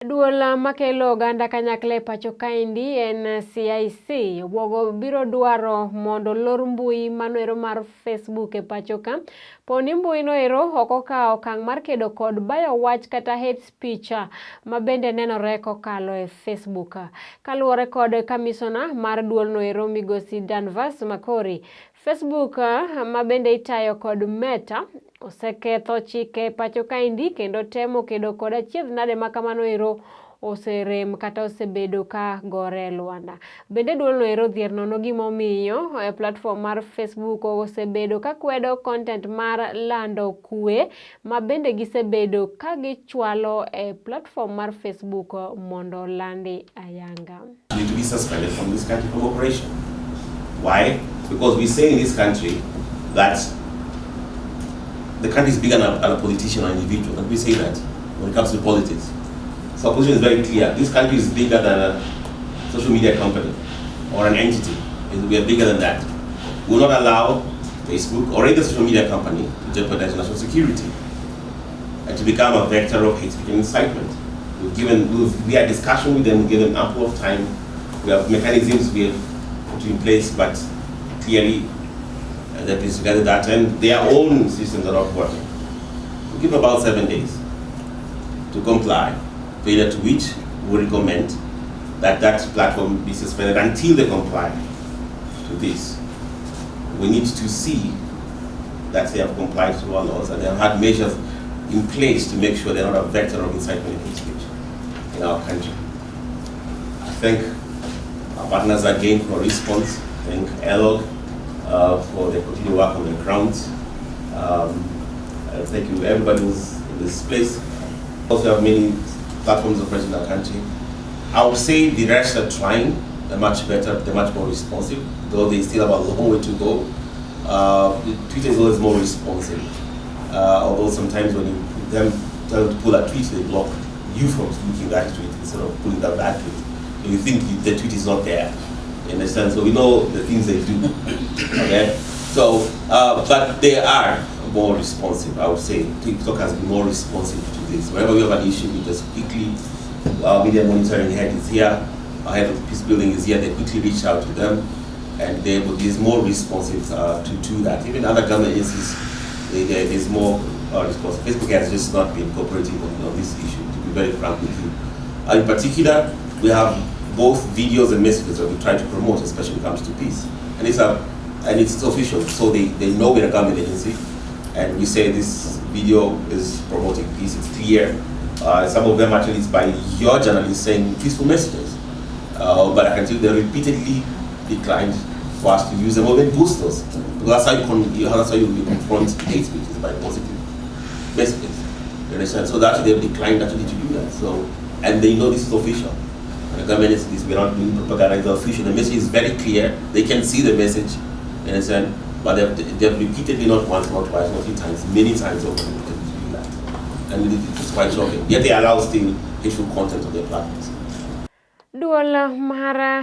Duola makelo oganda kanyakla e Pachoka endi en Ncic. Obuogo biro dwaro mondo lor mbui manoero mar Facebook e Pachoka. Poni mbui noero okokao okang' mar kedo kod bayo wach kata hate speech mabende nenore kokalo e Facebook. Kaluwore kod kamisona mar duol noero migosi Danvas Makori, Facebook mabende itayo kod Meta oseketho chike Pachoka endi kendo temo kedo kod achiedh nade makamano ero oserem kata osebedo ka gore Luanda. Bende duol noero dhier nono gimomiyo platform mar Facebook osebedo ka kwedo content mar lando kwe mabende gisebedo ka gichwalo e platform mar Facebook mondo landi ayanga. Need to be suspended from this country from operation. Why? Because we say in this country that the country is bigger than a politician or individual, and we say that when it comes to politics. So our position is very clear. This country is bigger than a social media company or an entity. We are bigger than that. We will not allow Facebook or any social media company to jeopardize national security and to become a vector of hate speech and incitement. We had discussion with them, we gave them ample of time. We have mechanisms we have put in place, but clearly that is together that, and their own systems are not working. We give about 7 days to comply, failure to which we recommend that that platform be suspended until they comply to this. We need to see that they have complied to our laws and they have had measures in place to make sure they're not a vector of incitement and hate speech in our country. I thank our partners again for a response. Thank ELOG for the continued work on the ground. Thank you everybody who's in this place. Also have many platforms operating in our country. I would say the rest are trying. They're much better, they're much more responsive, though they still have a long way to go. Twitter is always more responsive. Although sometimes when you them tell to pull a tweet, they block you from looking at that tweet instead of pulling down that tweet. And you think the tweet is not there. You understand? So we know the things they do. Okay? So, but they are more responsive, I would say. TikTok has been more responsive to this. Whenever we have an issue, we just quickly, our media monitoring head is here, our head of peace building is here, they quickly reach out to them, and they is more responsive to do that. Even other government agencies, there's more responsive. Facebook has just not been cooperating on this issue, to be very frank with you. In particular, we have both videos and messages that we try to promote, especially when it comes to peace. And it's official, so they know we're a government agency, and we say this video is promoting peace, it's clear. Some of them actually is by your journalists saying peaceful messages. But I can tell you they repeatedly declined for us to use them or even boost those. Because that's how you confront hate speech, is by positive messages. You understand? So that they've declined actually to do that. So, and they know this is official. The government is this, we're not doing propaganda, it's official. The message is very clear. They can see the message, you understand? But they've repeatedly, not once, not twice, not 3 times, many times over to do that. And it's quite shocking. Yet they allow still hateful content on their platforms. Duola Mara